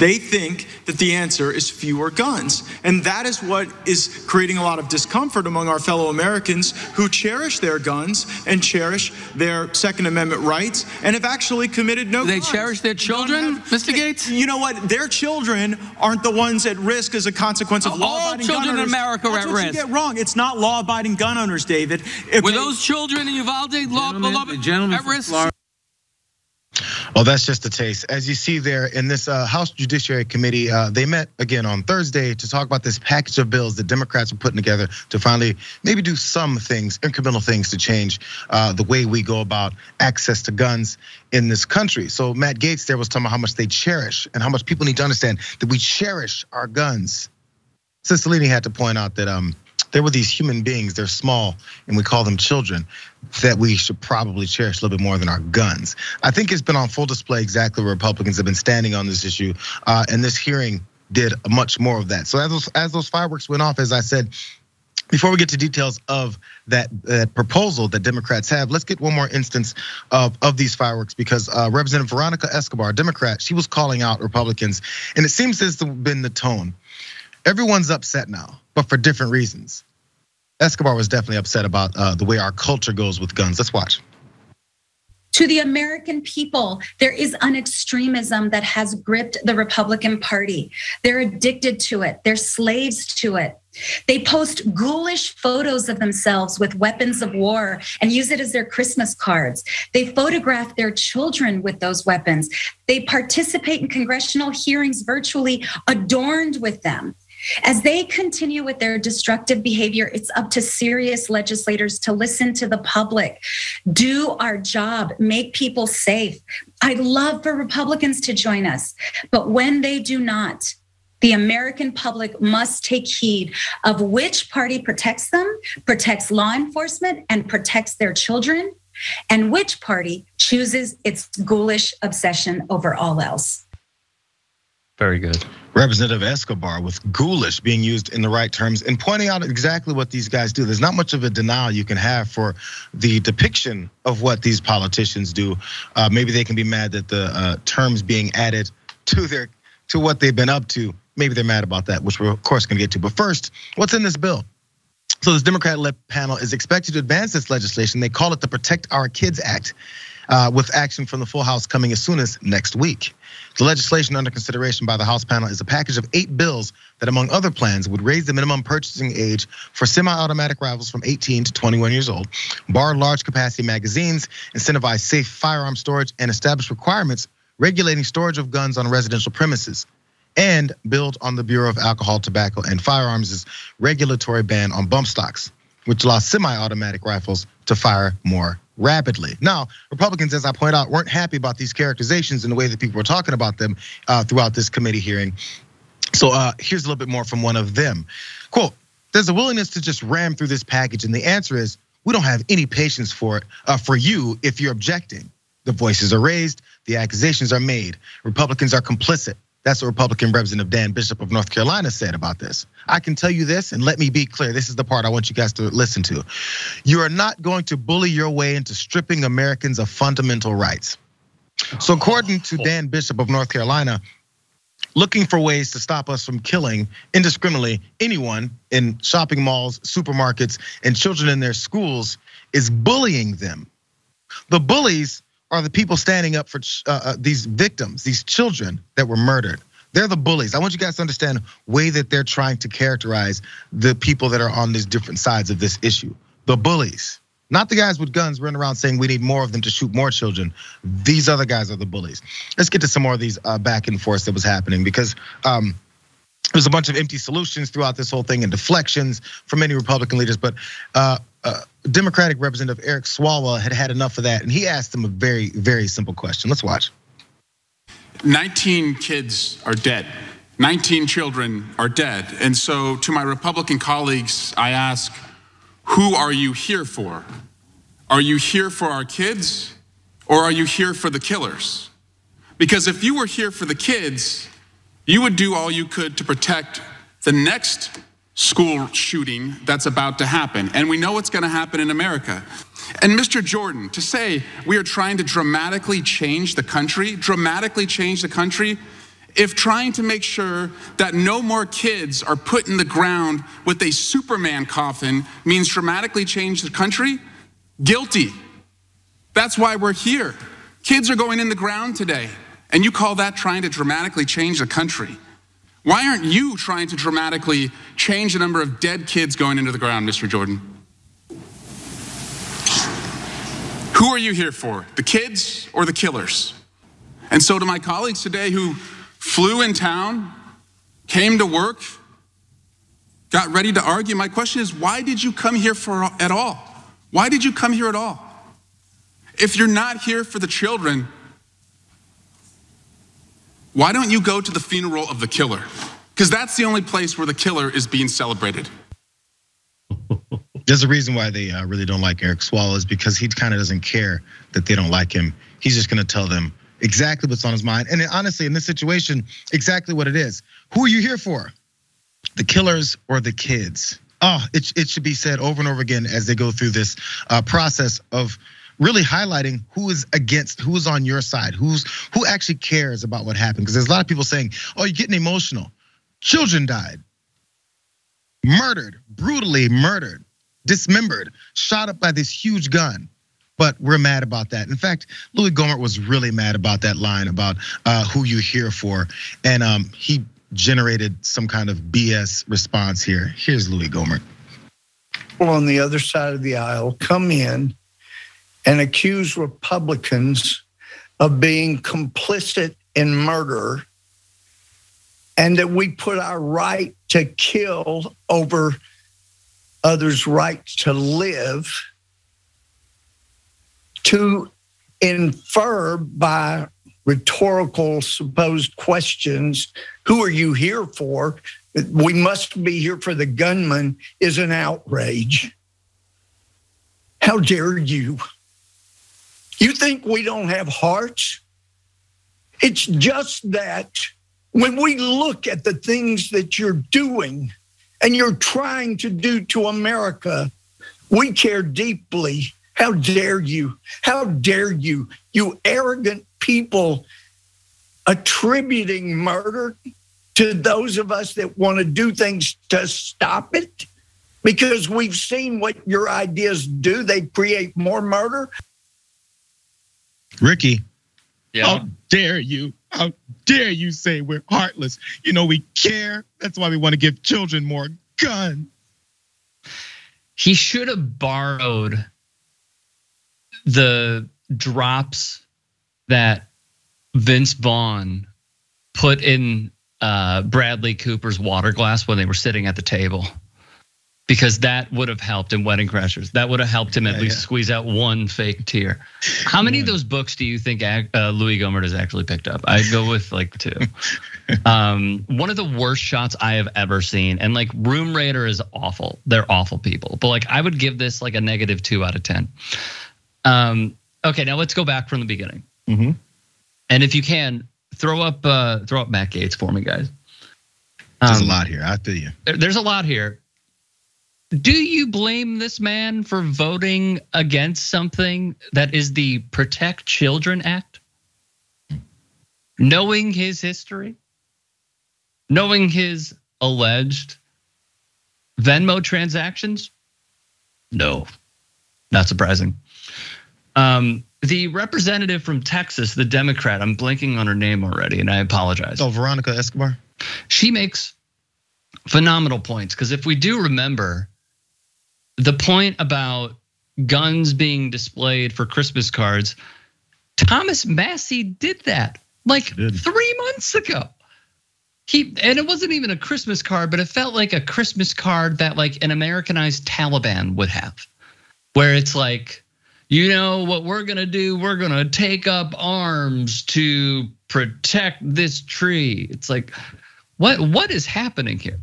They think that the answer is fewer guns. And that is what is creating a lot of discomfort among our fellow Americans who cherish their guns and cherish their Second Amendment rights and have actually committed no crimes. They cherish their children, Mr. Gates? You know what? Their children aren't the ones at risk as a consequence of law-abiding gun owners. All children in America are at risk. That's what you get wrong. It's not law-abiding gun owners, David. Were those children in Uvalde at risk? Well, that's just a taste. As you see there in this House Judiciary Committee, they met again on Thursday to talk about this package of bills that Democrats are putting together to finally maybe do some things, incremental things to change the way we go about access to guns in this country. So Matt Gaetz there was talking about how much they cherish and how much people need to understand that we cherish our guns. Cicilline had to point out that there were these human beings, they're small, and we call them children, that we should probably cherish a little bit more than our guns. I think it's been on full display exactly where Republicans have been standing on this issue, and this hearing did much more of that. So as those fireworks went off, as I said, before we get to details of that proposal that Democrats have, let's get one more instance of these fireworks, because Representative Veronica Escobar, Democrat, she was calling out Republicans, and it seems this has been the tone. Everyone's upset now, but for different reasons. Escobar was definitely upset about the way our culture goes with guns. Let's watch. To the American people, there is an extremism that has gripped the Republican Party. They're addicted to it. They're slaves to it. They post ghoulish photos of themselves with weapons of war and use it as their Christmas cards. They photograph their children with those weapons. They participate in congressional hearings virtually adorned with them. As they continue with their destructive behavior, it's up to serious legislators to listen to the public, do our job, make people safe. I'd love for Republicans to join us, but when they do not, the American public must take heed of which party protects them, protects law enforcement, and protects their children, and which party chooses its ghoulish obsession over all else. Very good. Representative Escobar with ghoulish being used in the right terms and pointing out exactly what these guys do. There's not much of a denial you can have for the depiction of what these politicians do. Maybe they can be mad that the terms being added to what they've been up to. Maybe they're mad about that, which we're of course gonna get to. But first, what's in this bill? So this Democrat-led panel is expected to advance this legislation. They call it the Protect Our Kids Act, with action from the full House coming as soon as next week. The legislation under consideration by the House panel is a package of 8 bills that, among other plans, would raise the minimum purchasing age for semi-automatic rifles from 18 to 21 years old, bar large capacity magazines, incentivize safe firearm storage, and establish requirements regulating storage of guns on residential premises, and build on the Bureau of Alcohol, Tobacco, and Firearms' regulatory ban on bump stocks, which allows semi-automatic rifles to fire more rapidly. Now, Republicans, as I point out, weren't happy about these characterizations and the way that people were talking about them throughout this committee hearing. So here's a little bit more from one of them. Quote, there's a willingness to just ram through this package, and the answer is, we don't have any patience for it, for you if you're objecting. The voices are raised, the accusations are made. Republicans are complicit. That's what Republican Representative Dan Bishop of North Carolina said about this. I can tell you this, and let me be clear, this is the part I want you guys to listen to. You are not going to bully your way into stripping Americans of fundamental rights. So according to Dan Bishop of North Carolina, looking for ways to stop us from killing indiscriminately anyone in shopping malls, supermarkets, and children in their schools is bullying them. The bullies are the people standing up for these victims, these children that were murdered. They're the bullies. I want you guys to understand the way that they're trying to characterize the people that are on these different sides of this issue. The bullies, not the guys with guns running around saying we need more of them to shoot more children. These other guys are the bullies. Let's get to some more of these back and forth that was happening, because there's a bunch of empty solutions throughout this whole thing and deflections from many Republican leaders, but Democratic Representative Eric Swalwell had enough of that, and he asked them a very, very simple question. Let's watch. 19 kids are dead. 19 children are dead. And so to my Republican colleagues, I ask, who are you here for? Are you here for our kids, or are you here for the killers? Because if you were here for the kids, you would do all you could to protect the next school shooting that's about to happen. And we know what's gonna happen in America. And Mr. Jordan, to say we are trying to dramatically change the country if trying to make sure that no more kids are put in the ground with a Superman coffin means dramatically change the country, guilty. That's why we're here. Kids are going in the ground today, and you call that trying to dramatically change the country. Why aren't you trying to dramatically change the number of dead kids going into the ground, Mr. Jordan? Who are you here for, the kids or the killers? And so to my colleagues today who flew in town, came to work, got ready to argue, my question is, why did you come here at all? Why did you come here at all? If you're not here for the children, why don't you go to the funeral of the killer? Because that's the only place where the killer is being celebrated. There's a reason why they really don't like Eric Swalwell, is because he kind of doesn't care that they don't like him. He's just gonna tell them exactly what's on his mind. And honestly, in this situation, exactly what it is. Who are you here for? The killers or the kids? Oh, it should be said over and over again as they go through this process of really highlighting who is against, who is on your side, who actually cares about what happened. Because there's a lot of people saying, oh, you're getting emotional. Children died, murdered, brutally murdered, dismembered, shot up by this huge gun. But we're mad about that. In fact, Louis Gohmert was really mad about that line about who you're here for. And he generated some kind of BS response here. Here's Louis Gohmert. People on the other side of the aisle come in and accuse Republicans of being complicit in murder, and that we put our right to kill over others' right to live, to infer by rhetorical supposed questions, who are you here for? We must be here for the gunman, is an outrage. How dare you? You think we don't have hearts? It's just that when we look at the things that you're doing and you're trying to do to America, we care deeply. How dare you? How dare you? You arrogant people attributing murder to those of us that want to do things to stop it? Because we've seen what your ideas do. They create more murder. Ricky, yeah. How dare you? How dare you say we're heartless? You know we care. That's why we want to give children more guns. He should have borrowed the drops that Vince Vaughn put in Bradley Cooper's water glass when they were sitting at the table, because that would have helped in Wedding Crashers. That would have helped him at least squeeze out one fake tear. How many of those books do you think Louis Gohmert has actually picked up? I'd go with like 2. One of the worst shots I have ever seen, and like Room Raider is awful. They're awful people, but like I would give this like a -2 out of 10. Okay, now let's go back from the beginning. Mm-hmm. And if you can, throw up Matt Gaetz for me, guys. There's a lot here. I feel you. There's a lot here. Do you blame this man for voting against something that is the Protect Children Act? Knowing his history, knowing his alleged Venmo transactions? No, not surprising. The representative from Texas, the Democrat, I'm blanking on her name already, and I apologize. Oh, Veronica Escobar? She makes phenomenal points, because if we do remember, the point about guns being displayed for Christmas cards, Thomas Massey did that like 3 months ago. And it wasn't even a Christmas card, but it felt like a Christmas card that like an Americanized Taliban would have, where it's like, you know what we're gonna do? We're gonna take up arms to protect this tree. It's like, what is happening here?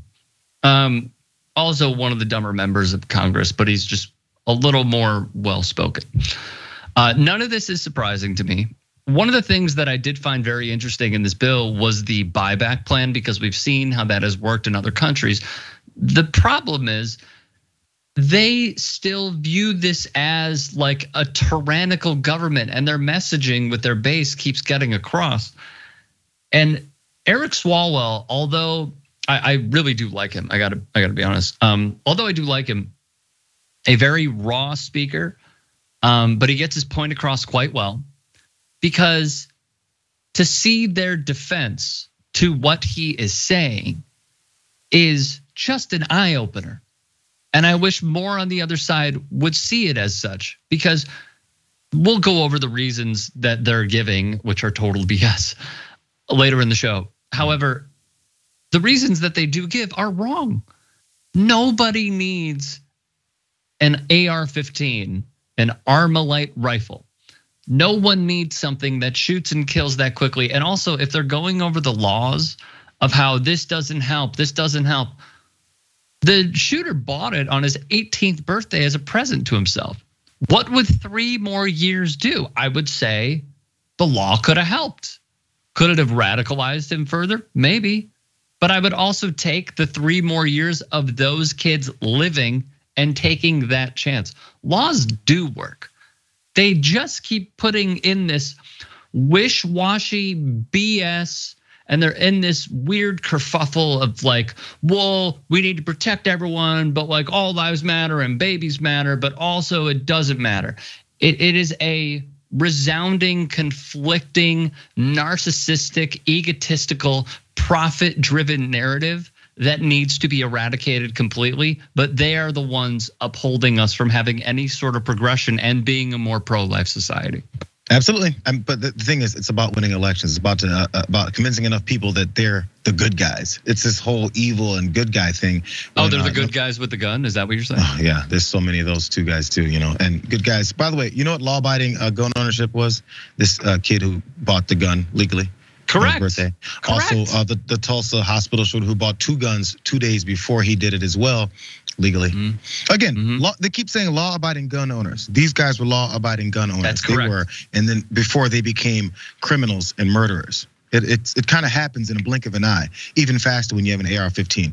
Also one of the dumber members of Congress, but he's just a little more well-spoken. None of this is surprising to me. One of the things that I did find very interesting in this bill was the buyback plan, because we've seen how that has worked in other countries. The problem is they still view this as like a tyrannical government, and their messaging with their base keeps getting across. And Eric Swalwell, although I really do like him, I gotta be honest. Although I do like him, a very raw speaker, but he gets his point across quite well, because to see their defense to what he is saying is just an eye opener. And I wish more on the other side would see it as such, because we'll go over the reasons that they're giving, which are total BS, later in the show. However, the reasons that they do give are wrong. Nobody needs an AR-15, an Armalite rifle. No one needs something that shoots and kills that quickly. And also, if they're going over the laws of how this doesn't help, the shooter bought it on his 18th birthday as a present to himself. What would 3 more years do? I would say the law could have helped. Could it have radicalized him further? Maybe. But I would also take the 3 more years of those kids living and taking that chance. Laws do work. They just keep putting in this wish-washy BS, and they're in this weird kerfuffle of like, well, we need to protect everyone, but like all lives matter and babies matter, but also it doesn't matter. It is a resounding, conflicting, narcissistic, egotistical, profit-driven narrative that needs to be eradicated completely, but they are the ones upholding us from having any sort of progression and being a more pro-life society. Absolutely, but the thing is, it's about winning elections. It's about convincing enough people that they're the good guys. It's this whole evil and good guy thing. Oh, they're the good guys with the gun? Is that what you're saying? Oh, yeah, there's so many of those two guys too, and good guys. By the way, you know what law-abiding gun ownership was? This kid who bought the gun legally. Correct. Birthday. Correct. Also, the Tulsa hospital shooter who bought 2 guns 2 days before he did it as well, legally. Again, they keep saying law-abiding gun owners. These guys were law-abiding gun owners. That's correct. They were, and then before they became criminals and murderers. It kind of happens in a blink of an eye, even faster when you have an AR-15.